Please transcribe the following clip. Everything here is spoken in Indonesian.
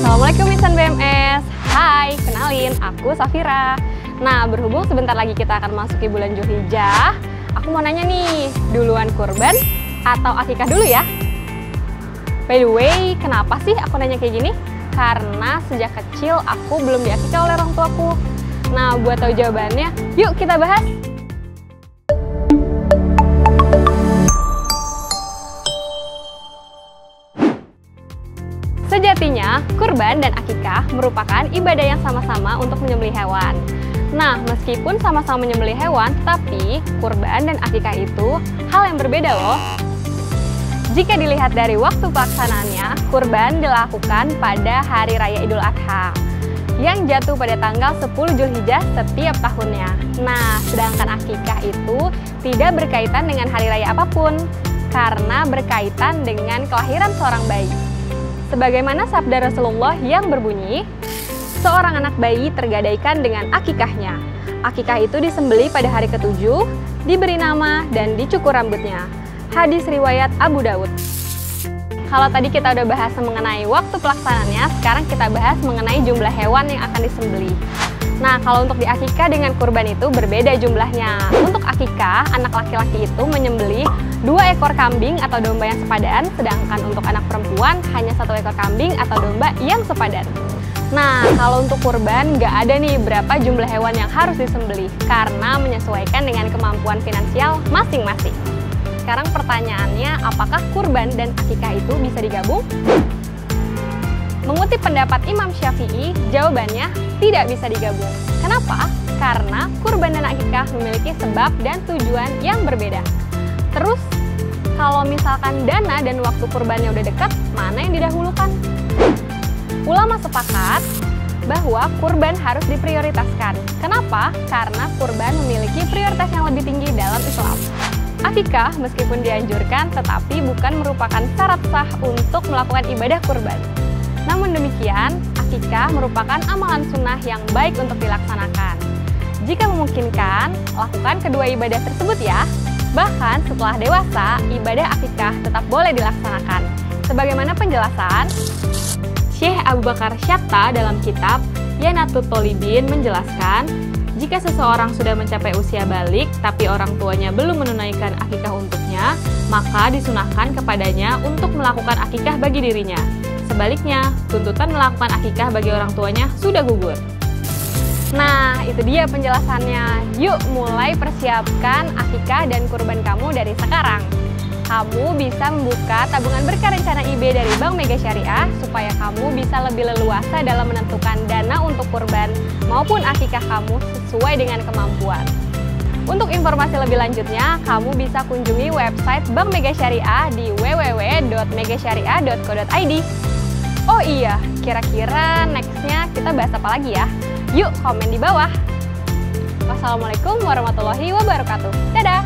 Assalamualaikum Insan BMS. Hai, kenalin, aku Safira. Nah, berhubung sebentar lagi kita akan masuki bulan Dzulhijjah, aku mau nanya nih, duluan kurban atau akikah dulu ya? By the way, kenapa sih aku nanya kayak gini? Karena sejak kecil aku belum diakikah oleh orang tuaku. Nah, buat tahu jawabannya, yuk kita bahas. Sejatinya, kurban dan akikah merupakan ibadah yang sama-sama untuk menyembelih hewan. Nah, meskipun sama-sama menyembelih hewan, tapi kurban dan akikah itu hal yang berbeda loh. Jika dilihat dari waktu pelaksanaannya, kurban dilakukan pada Hari Raya Idul Adha yang jatuh pada tanggal 10 Dzulhijjah setiap tahunnya. Nah, sedangkan akikah itu tidak berkaitan dengan hari raya apapun, karena berkaitan dengan kelahiran seorang bayi. Sebagaimana sabda Rasulullah yang berbunyi, seorang anak bayi tergadaikan dengan akikahnya. Akikah itu disembelih pada hari ke-7, diberi nama, dan dicukur rambutnya. Hadis riwayat Abu Daud. Kalau tadi kita udah bahas mengenai waktu pelaksanaannya, sekarang kita bahas mengenai jumlah hewan yang akan disembelih. Nah, kalau untuk di akikah dengan kurban itu berbeda jumlahnya. Untuk akikah, anak laki-laki itu menyembelih 2 ekor kambing atau domba yang sepadan, sedangkan untuk anak perempuan hanya 1 ekor kambing atau domba yang sepadan. Nah, kalau untuk kurban nggak ada nih berapa jumlah hewan yang harus disembelih, karena menyesuaikan dengan kemampuan finansial masing-masing. Sekarang pertanyaannya, apakah kurban dan akikah itu bisa digabung? Mengutip pendapat Imam Syafi'i, jawabannya tidak bisa digabung. Kenapa? Karena kurban dan akikah memiliki sebab dan tujuan yang berbeda. Terus, kalau misalkan dana dan waktu kurbannya udah dekat, mana yang didahulukan? Ulama sepakat bahwa kurban harus diprioritaskan. Kenapa? Karena kurban memiliki prioritas yang lebih tinggi dalam Islam. Akikah meskipun dianjurkan, tetapi bukan merupakan syarat sah untuk melakukan ibadah kurban. Namun demikian, akikah merupakan amalan sunnah yang baik untuk dilaksanakan. Jika memungkinkan, lakukan kedua ibadah tersebut ya. Bahkan setelah dewasa, ibadah akikah tetap boleh dilaksanakan. Sebagaimana penjelasan Syekh Abu Bakar Syatta dalam kitab Yanatut Tholibin menjelaskan, jika seseorang sudah mencapai usia balik, tapi orang tuanya belum menunaikan akikah untuknya, maka disunahkan kepadanya untuk melakukan akikah bagi dirinya. Sebaliknya, tuntutan melakukan akikah bagi orang tuanya sudah gugur. Nah, itu dia penjelasannya. Yuk mulai persiapkan akikah dan kurban kamu dari sekarang. Kamu bisa membuka tabungan berkah rencana IB dari Bank Mega Syariah supaya kamu bisa lebih leluasa dalam menentukan dana untuk kurban maupun akikah kamu sesuai dengan kemampuan. Untuk informasi lebih lanjutnya, kamu bisa kunjungi website Bank Mega Syariah di www.megasyariah.co.id. Oh iya, kira-kira nextnya kita bahas apa lagi ya? Yuk komen di bawah. Wassalamualaikum warahmatullahi wabarakatuh. Dadah!